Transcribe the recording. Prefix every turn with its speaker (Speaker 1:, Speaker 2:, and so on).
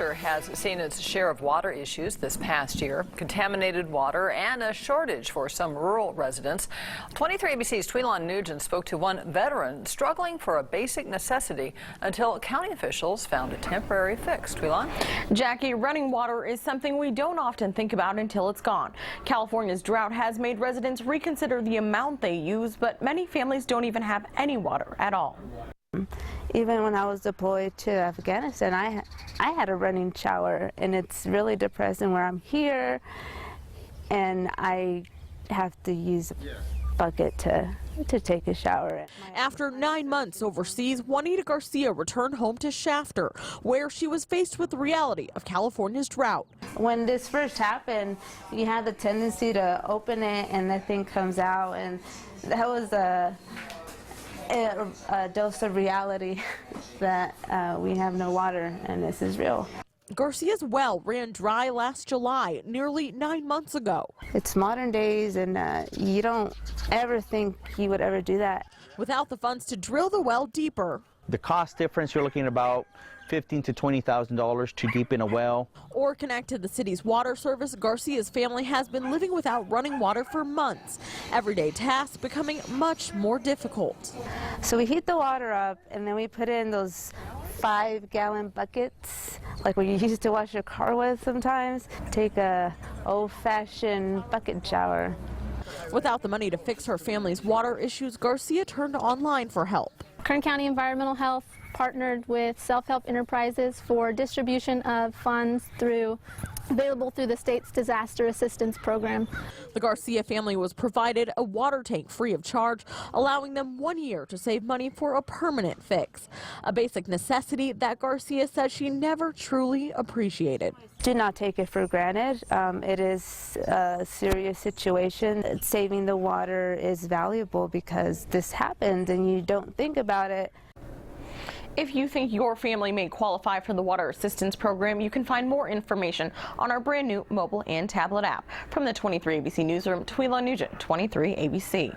Speaker 1: Shafter has seen its share of water issues this past year, contaminated water and a shortage for some rural residents. 23 ABC's Tweelon Nugent spoke to one veteran struggling for a basic necessity until county officials found a temporary fix. Tweelon?
Speaker 2: Jackie, running water is something we don't often think about until it's gone. California's drought has made residents reconsider the amount they use, but many families don't even have any water at all.
Speaker 3: Even when I was deployed to Afghanistan, I had a running shower, and it's really depressing where I'm here and I have to use a bucket to take a shower.
Speaker 2: After 9 months overseas, Juanita Garcia returned home to Shafter, where she was faced with the reality of California's drought.
Speaker 3: When this first happened, you had the tendency to open it and the thing comes out, and that was a dose of reality that we have no water, and this is real.
Speaker 2: Garcia's well ran dry last July, nearly 9 months ago.
Speaker 3: It's modern days, and you don't ever think you would ever do that.
Speaker 2: Without the funds to drill the well deeper.
Speaker 4: The cost difference, you're looking at about $15,000 to $20,000 to deepen a well.
Speaker 2: Or connect to the city's water service, Garcia's family has been living without running water for months. Everyday tasks becoming much more difficult.
Speaker 3: So we heat the water up, and then we put in those 5-gallon buckets, like what you used to wash your car with sometimes. Take a old-fashioned bucket shower.
Speaker 2: Without the money to fix her family's water issues, Garcia turned online for help.
Speaker 5: Kern County Environmental Health partnered with self-help enterprises for distribution of funds available through the state's disaster assistance program.
Speaker 2: The Garcia family was provided a water tank free of charge, allowing them 1 year to save money for a permanent fix. A basic necessity that Garcia said she never truly appreciated.
Speaker 3: Do not take it for granted. It is a serious situation. Saving the water is valuable because this happened and you don't think about it.
Speaker 2: If you think your family may qualify for the water assistance program, you can find more information on our brand new mobile and tablet app. From the 23 ABC Newsroom, Tweelon Nugent, 23 ABC.